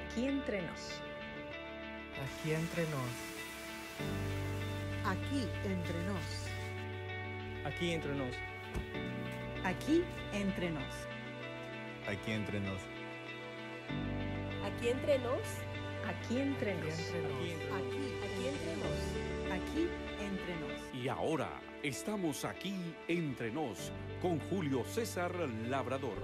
Aquí entre nos. Aquí entre nos. Aquí entre nos. Aquí entre nos. Aquí entre nos. Aquí entre nos. Aquí entre nos. Aquí entre nos. Aquí entre nos. Aquí entre nos. Y ahora estamos aquí entre nos con Julio César Labrador.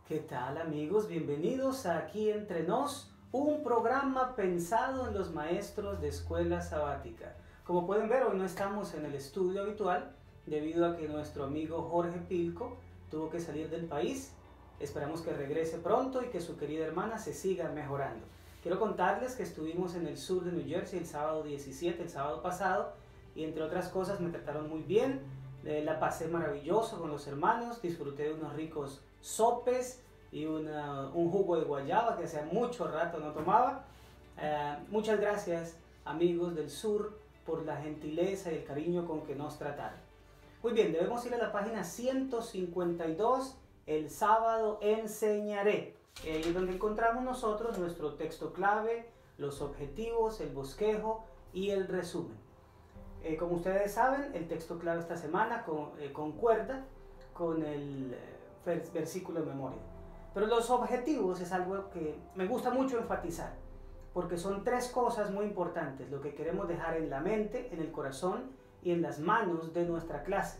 ¿Qué tal, amigos? Bienvenidos a Aquí entre nos, un programa pensado en los maestros de escuela sabática. Como pueden ver, hoy no estamos en el estudio habitual debido a que nuestro amigo Jorge Pilco tuvo que salir del país. Esperamos que regrese pronto y que su querida hermana se siga mejorando. Quiero contarles que estuvimos en el sur de New Jersey el sábado 17, el sábado pasado, y entre otras cosas me trataron muy bien. La pasé maravilloso con los hermanos, disfruté de unos ricos sopes y un jugo de guayaba que hacía mucho rato no tomaba. Muchas gracias, amigos del sur, por la gentileza y el cariño con que nos trataron. Muy bien, debemos ir a la página 152, el sábado enseñaré. Ahí es donde encontramos nosotros nuestro texto clave, los objetivos, el bosquejo y el resumen. Como ustedes saben, el texto clave esta semana concuerda con el versículo de memoria. Pero los objetivos es algo que me gusta mucho enfatizar, porque son tres cosas muy importantes, lo que queremos dejar en la mente, en el corazón y en las manos de nuestra clase.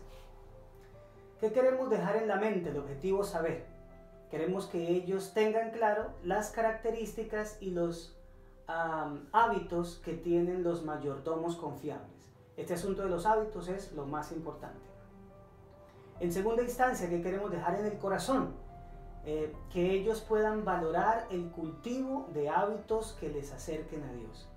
¿Qué queremos dejar en la mente? El objetivo es saber. Queremos que ellos tengan claro las características y los hábitos que tienen los mayordomos confiables. Este asunto de los hábitos es lo más importante. En segunda instancia, ¿qué queremos dejar en el corazón? Que ellos puedan valorar el cultivo de hábitos que les acerquen a Dios.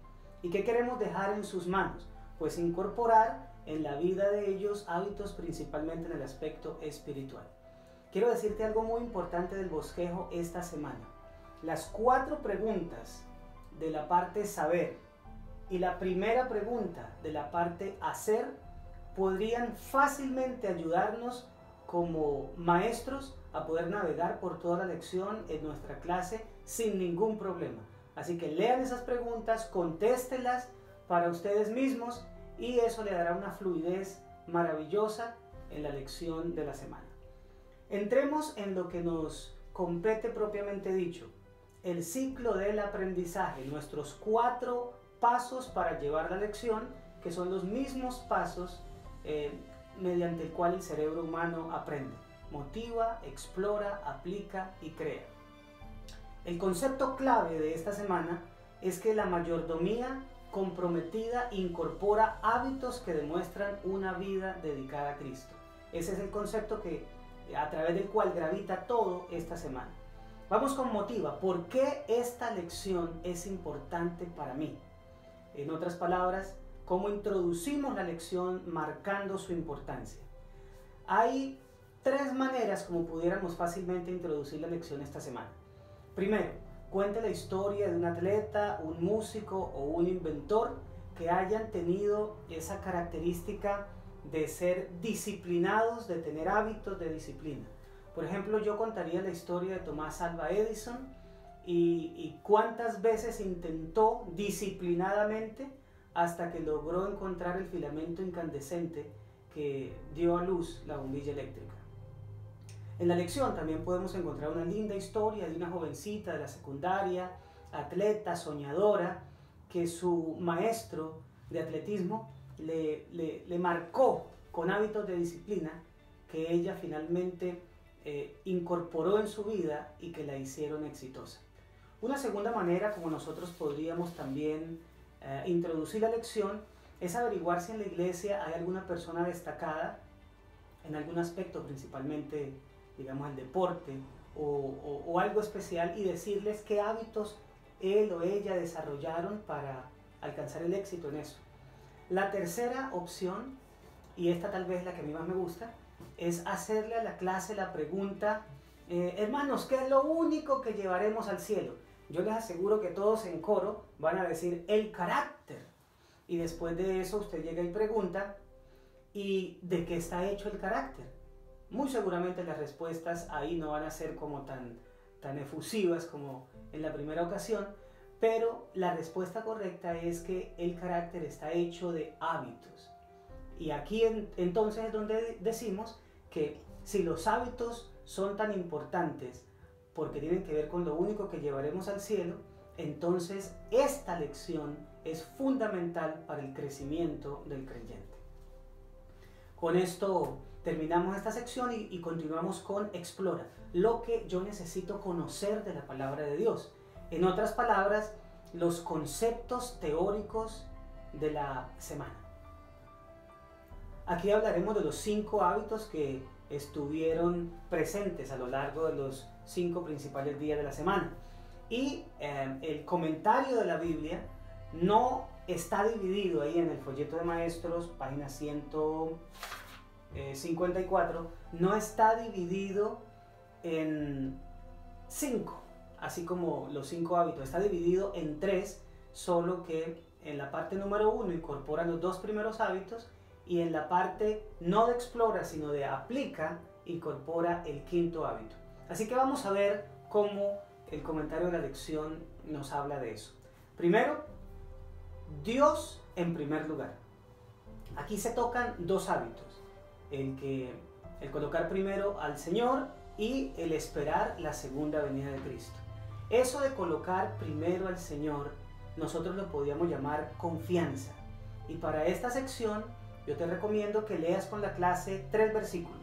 ¿Y qué queremos dejar en sus manos? Pues incorporar en la vida de ellos hábitos principalmente en el aspecto espiritual. Quiero decirte algo muy importante del bosquejo esta semana. Las 4 preguntas de la parte saber y la primera pregunta de la parte hacer podrían fácilmente ayudarnos como maestros a poder navegar por toda la lección en nuestra clase sin ningún problema. Así que lean esas preguntas, contéstelas para ustedes mismos y eso le dará una fluidez maravillosa en la lección de la semana. Entremos en lo que nos compete propiamente dicho, el ciclo del aprendizaje, nuestros 4 pasos para llevar la lección, que son los mismos pasos mediante el cual el cerebro humano aprende, motiva, explora, aplica y crea. El concepto clave de esta semana es que la mayordomía comprometida incorpora hábitos que demuestran una vida dedicada a Cristo. Ese es el concepto a través del cual gravita todo esta semana. Vamos con motiva. ¿Por qué esta lección es importante para mí? En otras palabras, ¿cómo introducimos la lección marcando su importancia? Hay 3 maneras como pudiéramos fácilmente introducir la lección esta semana. Primero, cuente la historia de un atleta, un músico o un inventor que hayan tenido esa característica de ser disciplinados, de tener hábitos de disciplina. Por ejemplo, yo contaría la historia de Thomas Alva Edison y cuántas veces intentó disciplinadamente hasta que logró encontrar el filamento incandescente que dio a luz la bombilla eléctrica. En la lección también podemos encontrar una linda historia de una jovencita de la secundaria, atleta, soñadora, que su maestro de atletismo le marcó con hábitos de disciplina que ella finalmente incorporó en su vida y que la hicieron exitosa. Una segunda manera como nosotros podríamos también introducir la lección es averiguar si en la iglesia hay alguna persona destacada en algún aspecto, principalmente digamos el deporte o algo especial, y decirles qué hábitos él o ella desarrollaron para alcanzar el éxito en eso. La tercera opción, y esta tal vez es la que a mí más me gusta, es hacerle a la clase la pregunta, hermanos, ¿qué es lo único que llevaremos al cielo? Yo les aseguro que todos en coro van a decir el carácter. Y después de eso usted llega y pregunta, ¿y de qué está hecho el carácter? Muy seguramente las respuestas ahí no van a ser como tan tan efusivas como en la primera ocasión, pero la respuesta correcta es que el carácter está hecho de hábitos. Y aquí entonces es donde decimos que si los hábitos son tan importantes porque tienen que ver con lo único que llevaremos al cielo, entonces esta lección es fundamental para el crecimiento del creyente. Con esto terminamos esta sección y continuamos con Explora, lo que yo necesito conocer de la palabra de Dios. En otras palabras, los conceptos teóricos de la semana. Aquí hablaremos de los 5 hábitos que estuvieron presentes a lo largo de los 5 principales días de la semana. Y el comentario de la Biblia no está dividido ahí en el folleto de maestros, página 154, no está dividido en 5, así como los 5 hábitos, está dividido en 3, solo que en la parte número 1 incorpora los 2 primeros hábitos y en la parte no de explora, sino de aplica, incorpora el 5.º hábito. Así que vamos a ver cómo el comentario de la lección nos habla de eso. Primero, Dios en primer lugar. Aquí se tocan 2 hábitos, el colocar primero al Señor y el esperar la segunda venida de Cristo. Eso de colocar primero al Señor, nosotros lo podríamos llamar confianza. Y para esta sección, yo te recomiendo que leas con la clase 3 versículos.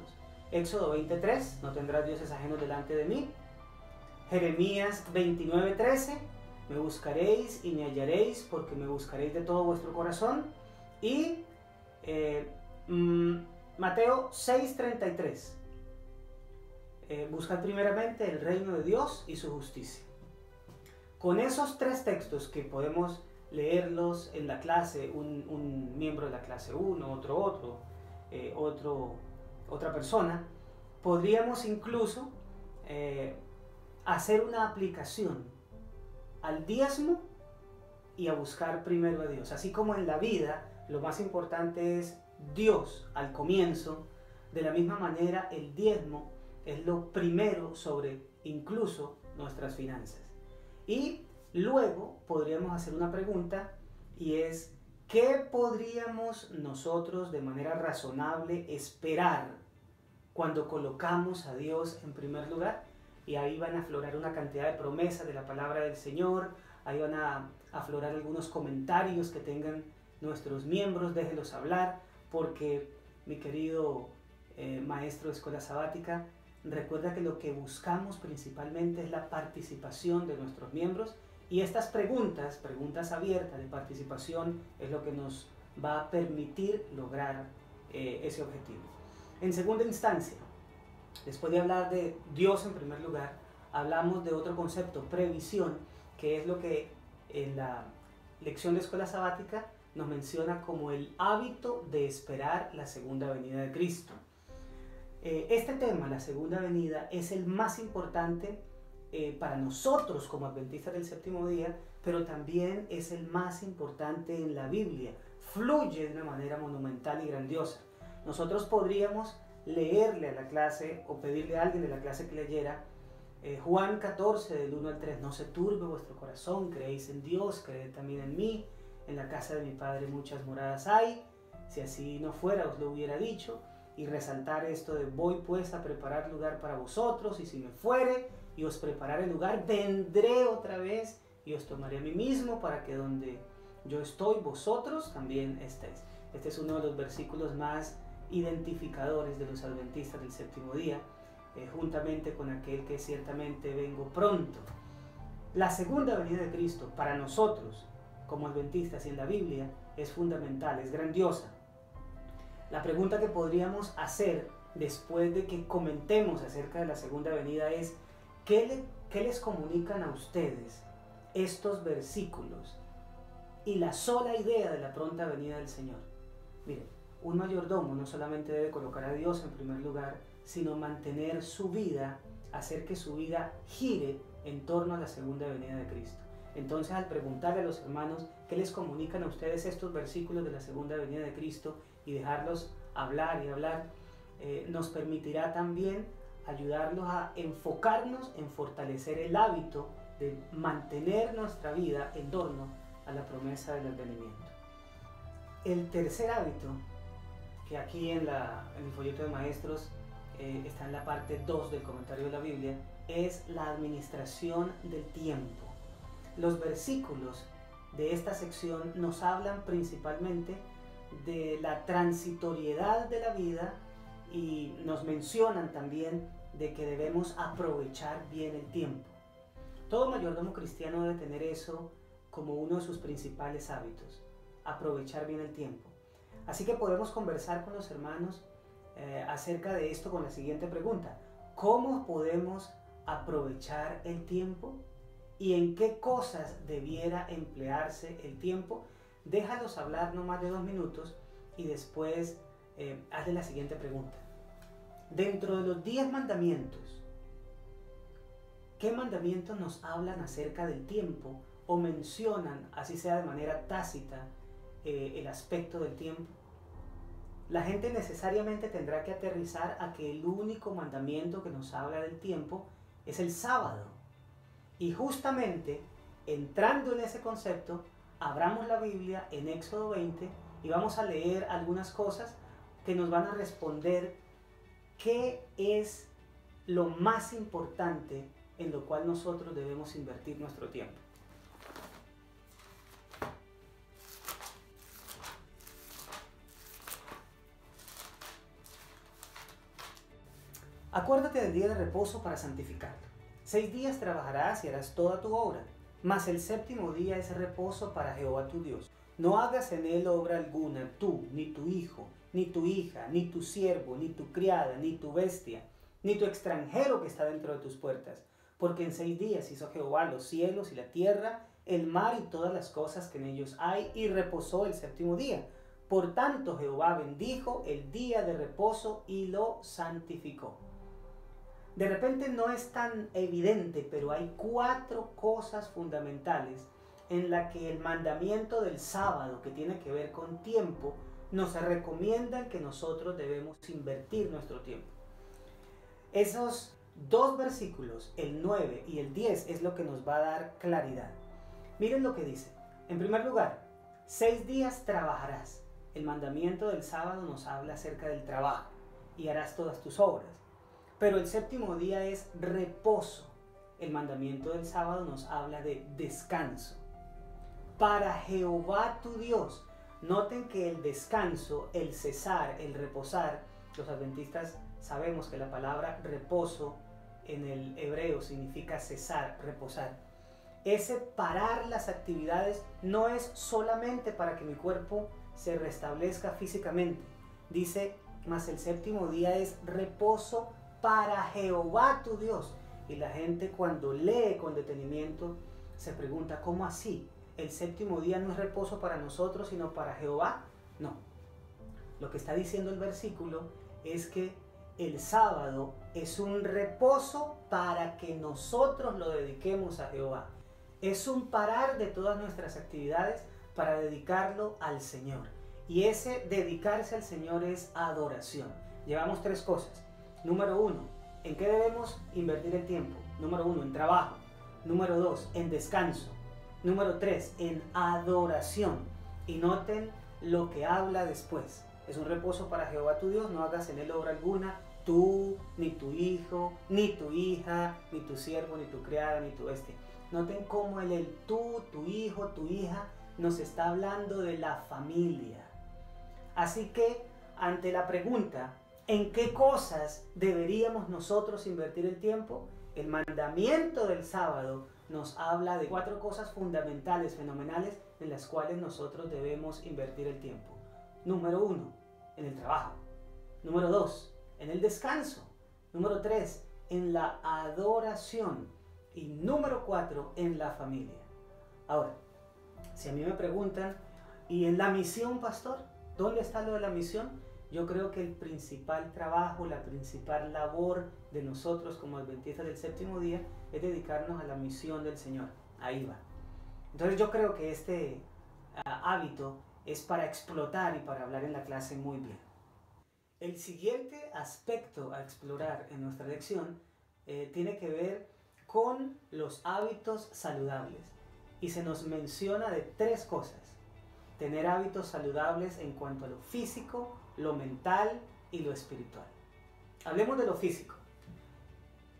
Éxodo 20:3, no tendrás dioses ajenos delante de mí. Jeremías 29:13, me buscaréis y me hallaréis porque me buscaréis de todo vuestro corazón. Y Mateo 6:33, buscad primeramente el reino de Dios y su justicia. Con esos 3 textos que podemos leerlos en la clase, un miembro de la clase 1, otra persona, podríamos incluso hacer una aplicación al diezmo y a buscar primero a Dios. Así como en la vida lo más importante es Dios al comienzo, de la misma manera el diezmo es lo primero sobre incluso nuestras finanzas. Y luego podríamos hacer una pregunta y es, ¿qué podríamos nosotros de manera razonable esperar cuando colocamos a Dios en primer lugar? Y ahí van a aflorar una cantidad de promesas de la palabra del Señor, ahí van a aflorar algunos comentarios que tengan nuestros miembros, déjenlos hablar, porque mi querido maestro de escuela sabática, recuerda que lo que buscamos principalmente es la participación de nuestros miembros. Y estas preguntas abiertas de participación es lo que nos va a permitir lograr ese objetivo. En segunda instancia, después de hablar de Dios en primer lugar, hablamos de otro concepto, previsión, que es lo que en la lección de escuela sabática nos menciona como el hábito de esperar la segunda venida de Cristo. Este tema, la segunda venida, es el más importante para nosotros como adventistas del séptimo día, pero también es el más importante en la Biblia. Fluye de una manera monumental y grandiosa. Nosotros podríamos leerle a la clase o pedirle a alguien de la clase que leyera Juan 14 del 1 al 3. No se turbe vuestro corazón, creéis en Dios, creed también en mí. En la casa de mi Padre muchas moradas hay. Si así no fuera, os lo hubiera dicho. Y resaltar esto de voy pues a preparar lugar para vosotros, y si me fuere y os prepararé lugar, vendré otra vez y os tomaré a mí mismo, para que donde yo estoy, vosotros también estéis. Este es uno de los versículos más identificadores de los adventistas del séptimo día, juntamente con aquel que ciertamente vengo pronto. La segunda venida de Cristo para nosotros como adventistas y en la Biblia es fundamental, es grandiosa. La pregunta que podríamos hacer después de que comentemos acerca de la segunda venida es, ¿qué les comunican a ustedes estos versículos y la sola idea de la pronta venida del Señor? Miren, un mayordomo no solamente debe colocar a Dios en primer lugar, sino mantener su vida, hacer que su vida gire en torno a la segunda venida de Cristo. Entonces, al preguntarle a los hermanos qué les comunican a ustedes estos versículos de la segunda venida de Cristo y dejarlos hablar y hablar, nos permitirá también ayudarlos a enfocarnos en fortalecer el hábito de mantener nuestra vida en torno a la promesa del advenimiento. El tercer hábito, que aquí en el folleto de maestros está en la parte 2 del comentario de la Biblia, es la administración del tiempo. Los versículos de esta sección nos hablan principalmente de la transitoriedad de la vida y nos mencionan también de que debemos aprovechar bien el tiempo. Todo mayordomo cristiano debe tener eso como uno de sus principales hábitos, aprovechar bien el tiempo. Así que podemos conversar con los hermanos acerca de esto con la siguiente pregunta: ¿cómo podemos aprovechar el tiempo? ¿Y en qué cosas debiera emplearse el tiempo? Déjalos hablar no más de 2 minutos y después hazle la siguiente pregunta. Dentro de los 10 mandamientos, ¿qué mandamientos nos hablan acerca del tiempo o mencionan, así sea de manera tácita, el aspecto del tiempo? La gente necesariamente tendrá que aterrizar a que el único mandamiento que nos habla del tiempo es el sábado. Y justamente, entrando en ese concepto, abramos la Biblia en Éxodo 20 y vamos a leer algunas cosas que nos van a responder qué es lo más importante en lo cual nosotros debemos invertir nuestro tiempo. Acuérdate del día de reposo para santificarlo. 6 días trabajarás y harás toda tu obra, mas el séptimo día es reposo para Jehová tu Dios. No hagas en él obra alguna, tú, ni tu hijo, ni tu hija, ni tu siervo, ni tu criada, ni tu bestia, ni tu extranjero que está dentro de tus puertas. Porque en 6 días hizo Jehová los cielos y la tierra, el mar y todas las cosas que en ellos hay, y reposó el séptimo día. Por tanto Jehová bendijo el día de reposo y lo santificó. De repente no es tan evidente, pero hay 4 cosas fundamentales en las que el mandamiento del sábado, que tiene que ver con tiempo, nos recomienda que nosotros debemos invertir nuestro tiempo. Esos 2 versículos, el 9 y el 10, es lo que nos va a dar claridad. Miren lo que dice. En primer lugar, 6 días trabajarás. El mandamiento del sábado nos habla acerca del trabajo y harás todas tus obras. Pero el séptimo día es reposo. El mandamiento del sábado nos habla de descanso. Para Jehová tu Dios. Noten que el descanso, el cesar, el reposar, los adventistas sabemos que la palabra reposo en el hebreo significa cesar, reposar. Ese parar las actividades no es solamente para que mi cuerpo se restablezca físicamente. Dice, mas el séptimo día es reposo para Jehová tu Dios. Y la gente cuando lee con detenimiento se pregunta, ¿cómo así? ¿El séptimo día no es reposo para nosotros sino para Jehová? No. Lo que está diciendo el versículo es que el sábado es un reposo para que nosotros lo dediquemos a Jehová. Es un parar de todas nuestras actividades para dedicarlo al Señor. Y ese dedicarse al Señor es adoración. Llevamos 3 cosas. Número 1, ¿en qué debemos invertir el tiempo? Número 1, en trabajo. Número 2, en descanso. Número 3, en adoración. Y noten lo que habla después. Es un reposo para Jehová tu Dios, no hagas en él obra alguna, tú, ni tu hijo, ni tu hija, ni tu siervo, ni tu criada, ni tu bestia. Noten cómo el tú, tu hijo, tu hija, nos está hablando de la familia. Así que, ante la pregunta, ¿en qué cosas deberíamos nosotros invertir el tiempo? El mandamiento del sábado nos habla de 4 cosas fundamentales, fenomenales, en las cuales nosotros debemos invertir el tiempo. Número 1, en el trabajo. Número 2, en el descanso. Número 3, en la adoración. Y número 4, en la familia. Ahora, si a mí me preguntan, ¿y en la misión, pastor? ¿Dónde está lo de la misión? Yo creo que el principal trabajo, la principal labor de nosotros como adventistas del séptimo día es dedicarnos a la misión del Señor. Ahí va. Entonces yo creo que este hábito es para explotar y para hablar en la clase muy bien. El siguiente aspecto a explorar en nuestra lección tiene que ver con los hábitos saludables. Y se nos menciona de 3 cosas. Tener hábitos saludables en cuanto a lo físico, lo mental y lo espiritual. Hablemos de lo físico.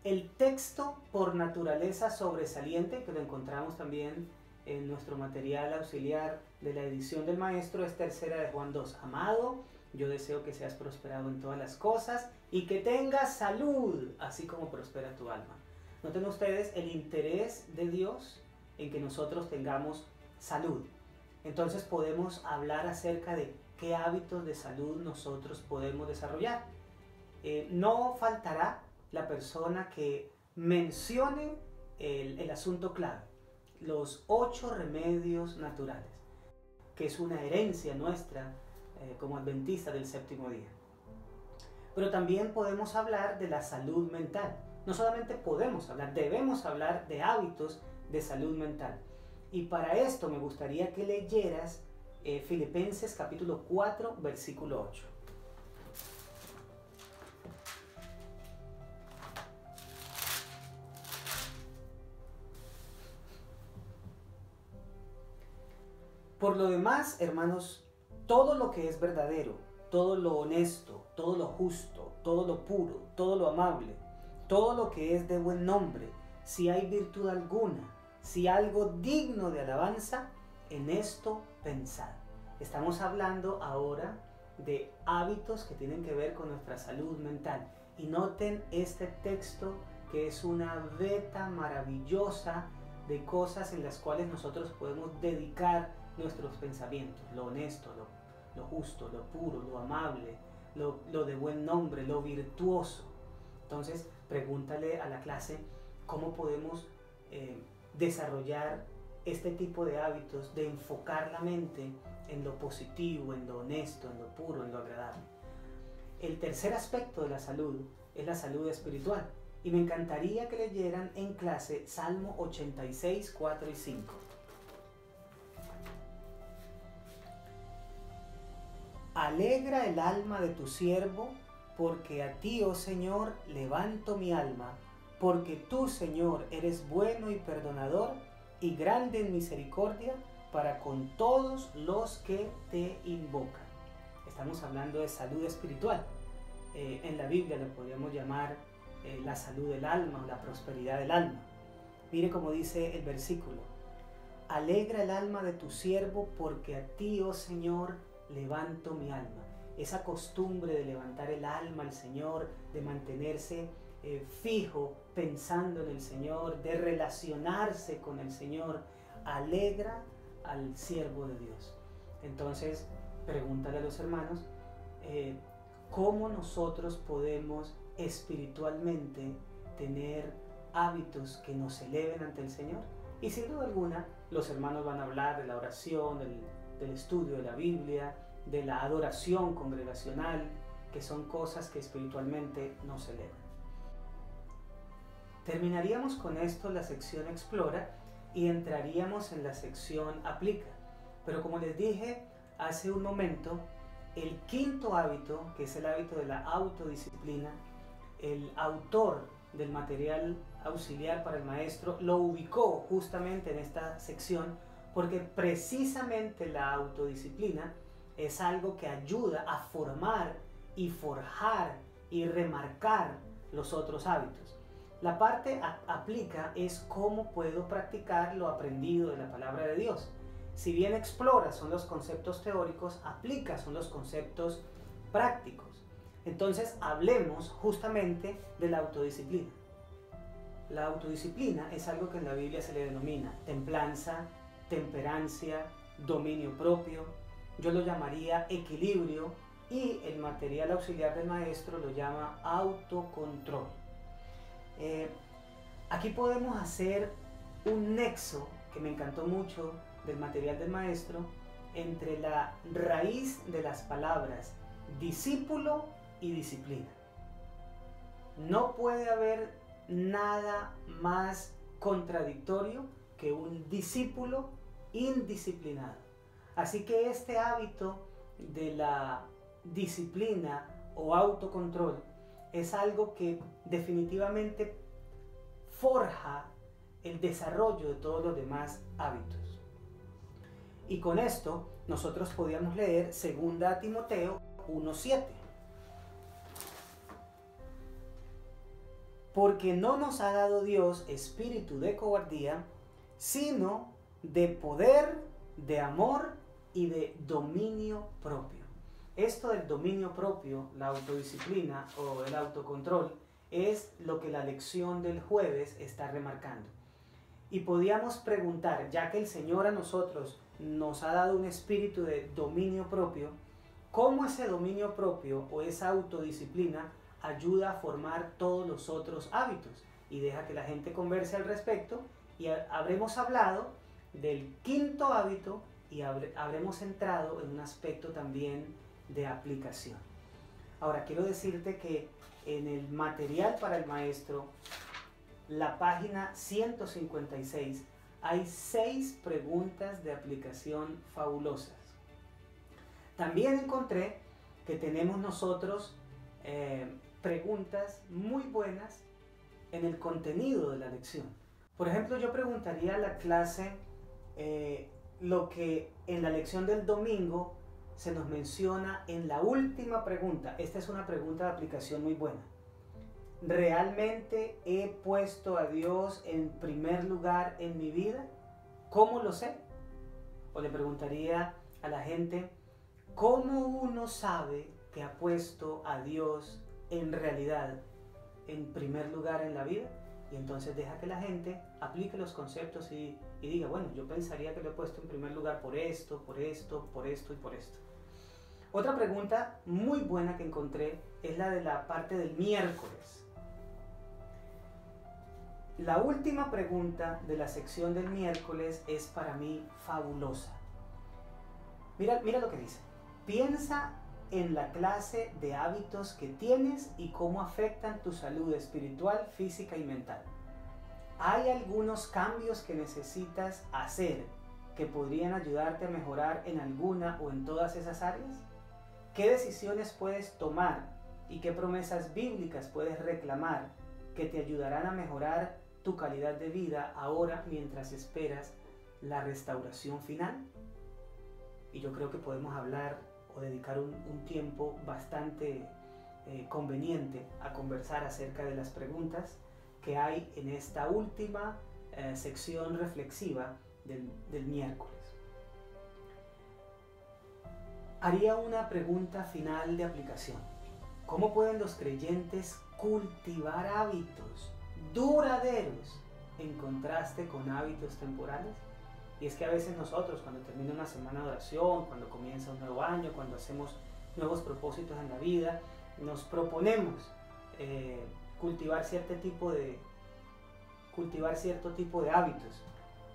El texto por naturaleza sobresaliente, que lo encontramos también en nuestro material auxiliar de la edición del maestro, es 3 de Juan 2. Amado, yo deseo que seas prosperado en todas las cosas y que tengas salud, así como prospera tu alma. Noten ustedes el interés de Dios en que nosotros tengamos salud. Entonces podemos hablar acerca de qué hábitos de salud nosotros podemos desarrollar. No faltará la persona que mencione el asunto clave, los 8 remedios naturales, que es una herencia nuestra como adventistas del séptimo día. Pero también podemos hablar de la salud mental. No solamente podemos hablar, debemos hablar de hábitos de salud mental. Y para esto me gustaría que leyeras Filipenses capítulo 4, versículo 8. Por lo demás, hermanos, todo lo que es verdadero, todo lo honesto, todo lo justo, todo lo puro, todo lo amable, todo lo que es de buen nombre, si hay virtud alguna, si algo digno de alabanza, en esto pensad. Estamos hablando ahora de hábitos que tienen que ver con nuestra salud mental. Y noten este texto que es una veta maravillosa de cosas en las cuales nosotros podemos dedicar nuestros pensamientos. Lo honesto, lo justo, lo puro, lo amable, lo de buen nombre, lo virtuoso. Entonces, pregúntale a la clase cómo podemos desarrollar este tipo de hábitos de enfocar la mente en lo positivo, en lo honesto, en lo puro, en lo agradable. El tercer aspecto de la salud es la salud espiritual. Y me encantaría que leyeran en clase Salmo 86, 4 y 5. Alegra el alma de tu siervo, porque a ti, oh Señor, levanto mi alma, porque tú, Señor, eres bueno y perdonador y grande en misericordia para con todos los que te invocan. Estamos hablando de salud espiritual. En la Biblia lo podríamos llamar la salud del alma o la prosperidad del alma. Mire cómo dice el versículo. Alegra el alma de tu siervo, porque a ti, oh Señor, levanto mi alma. Esa costumbre de levantar el alma al Señor, de mantenerse fijo pensando en el Señor, de relacionarse con el Señor, alegra al siervo de Dios. Entonces, pregúntale a los hermanos, ¿cómo nosotros podemos espiritualmente tener hábitos que nos eleven ante el Señor? Y sin duda alguna, los hermanos van a hablar de la oración, del estudio de la Biblia, de la adoración congregacional, que son cosas que espiritualmente nos elevan. Terminaríamos con esto la sección Explora y entraríamos en la sección Aplica. Pero como les dije hace un momento, el quinto hábito, que es el hábito de la autodisciplina, el autor del material auxiliar para el maestro lo ubicó justamente en esta sección porque precisamente la autodisciplina es algo que ayuda a formar y forjar y remarcar los otros hábitos. La parte aplica es cómo puedo practicar lo aprendido de la palabra de Dios. Si bien explora son los conceptos teóricos, aplica son los conceptos prácticos. Entonces hablemos justamente de la autodisciplina. La autodisciplina es algo que en la Biblia se le denomina templanza, temperancia, dominio propio. Yo lo llamaría equilibrio y el material auxiliar del maestro lo llama autocontrol. Aquí podemos hacer un nexo que me encantó mucho del material del maestro entre la raíz de las palabras discípulo y disciplina. No puede haber nada más contradictorio que un discípulo indisciplinado. Así que este hábito de la disciplina o autocontrol es algo que definitivamente forja el desarrollo de todos los demás hábitos. Y con esto nosotros podíamos leer 2 Timoteo 1:7. Porque no nos ha dado Dios espíritu de cobardía, sino de poder, de amor y de dominio propio. Esto del dominio propio, la autodisciplina o el autocontrol, es lo que la lección del jueves está remarcando. Y podíamos preguntar, ya que el Señor a nosotros nos ha dado un espíritu de dominio propio, ¿cómo ese dominio propio o esa autodisciplina ayuda a formar todos los otros hábitos? Y deja que la gente converse al respecto, y habremos hablado del 5.º hábito y habremos entrado en un aspecto también de aplicación. Ahora, quiero decirte que en el material para el maestro, la página 156, hay 6 preguntas de aplicación fabulosas. También encontré que tenemos nosotros preguntas muy buenas en el contenido de la lección. Por ejemplo, yo preguntaría a la clase lo que en la lección del domingo se nos menciona en la última pregunta. Esta es una pregunta de aplicación muy buena. ¿Realmente he puesto a Dios en primer lugar en mi vida? ¿Cómo lo sé? O le preguntaría a la gente, ¿cómo uno sabe que ha puesto a Dios en realidad en primer lugar en la vida? Y entonces deja que la gente aplique los conceptos y diga, bueno, yo pensaría que lo he puesto en primer lugar por esto, por esto, por esto y por esto. Otra pregunta muy buena que encontré es la de la parte del miércoles. La última pregunta de la sección del miércoles es para mí fabulosa. Mira lo que dice. Piensa en la clase de hábitos que tienes y cómo afectan tu salud espiritual, física y mental. ¿Hay algunos cambios que necesitas hacer que podrían ayudarte a mejorar en alguna o en todas esas áreas? ¿Qué decisiones puedes tomar y qué promesas bíblicas puedes reclamar que te ayudarán a mejorar tu calidad de vida ahora mientras esperas la restauración final? Y yo creo que podemos hablar o dedicar un tiempo bastante conveniente a conversar acerca de las preguntas que hay en esta última sección reflexiva del miércoles. Haría una pregunta final de aplicación. ¿Cómo pueden los creyentes cultivar hábitos duraderos en contraste con hábitos temporales? Y es que a veces nosotros, cuando termina una semana de oración, cuando comienza un nuevo año, cuando hacemos nuevos propósitos en la vida, nos proponemos cultivar cierto tipo de hábitos.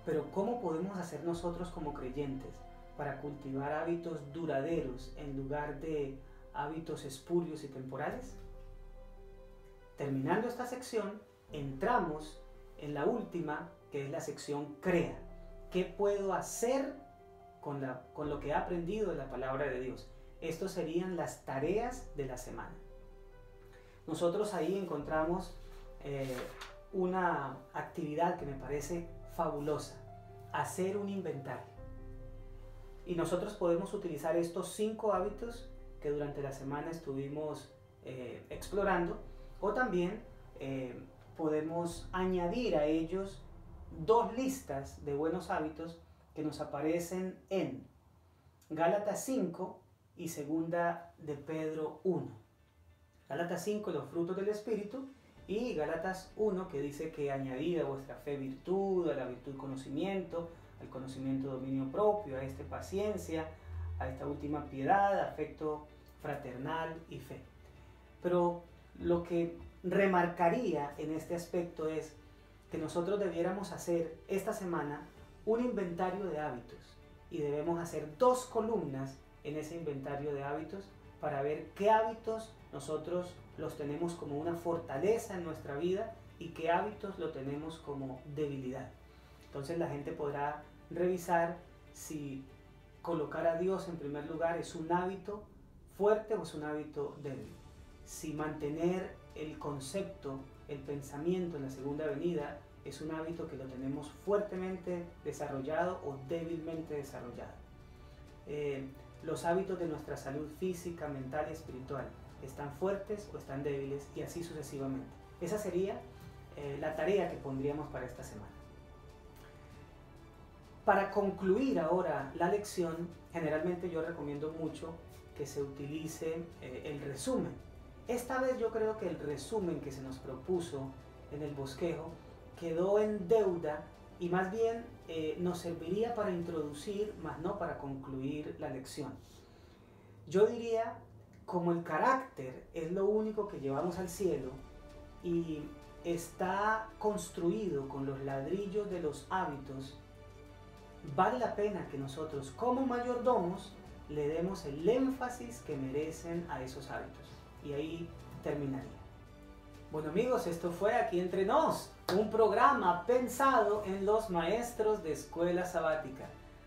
Pero ¿cómo podemos hacer nosotros como creyentes para cultivar hábitos duraderos en lugar de hábitos espurios y temporales? Terminando esta sección, entramos en la última, que es la sección Crea. ¿Qué puedo hacer con lo que he aprendido de la palabra de Dios? Estos serían las tareas de la semana. Nosotros ahí encontramos una actividad que me parece fabulosa: hacer un inventario. Y nosotros podemos utilizar estos 5 hábitos que durante la semana estuvimos explorando, o también podemos añadir a ellos 2 listas de buenos hábitos que nos aparecen en Gálatas 5 y 2 de Pedro 1. Gálatas 5, los frutos del Espíritu, y Gálatas 1, que dice que añadid a vuestra fe virtud, a la virtud conocimiento, al conocimiento dominio propio, a este paciencia, a esta última piedad, afecto fraternal y fe. Pero lo que remarcaría en este aspecto es que nosotros debiéramos hacer esta semana un inventario de hábitos, y debemos hacer 2 columnas en ese inventario de hábitos para ver qué hábitos nosotros los tenemos como una fortaleza en nuestra vida y qué hábitos lo tenemos como debilidad. Entonces la gente podrá revisar si colocar a Dios en primer lugar es un hábito fuerte o es un hábito débil. si mantener el concepto, el pensamiento en la segunda venida es un hábito que lo tenemos fuertemente desarrollado o débilmente desarrollado. Los hábitos de nuestra salud física, mental y espiritual están fuertes o están débiles, y así sucesivamente. Esa sería la tarea que pondríamos para esta semana. Para concluir ahora la lección, generalmente yo recomiendo mucho que se utilice el resumen. Esta vez yo creo que el resumen que se nos propuso en el bosquejo quedó en deuda y más bien nos serviría para introducir, más no para concluir la lección. Yo diría, como el carácter es lo único que llevamos al cielo y está construido con los ladrillos de los hábitos, vale la pena que nosotros como mayordomos le demos el énfasis que merecen a esos hábitos. Y ahí terminaría. Bueno amigos, esto fue Aquí Entre Nos, un programa pensado en los maestros de escuela sabática.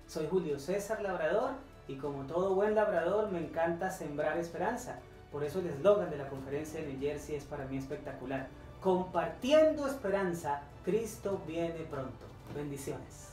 Soy Julio César Labrador y como todo buen labrador me encanta sembrar esperanza. Por eso el eslogan de la conferencia de New Jersey es para mí espectacular. Compartiendo esperanza, Cristo viene pronto. Bendiciones.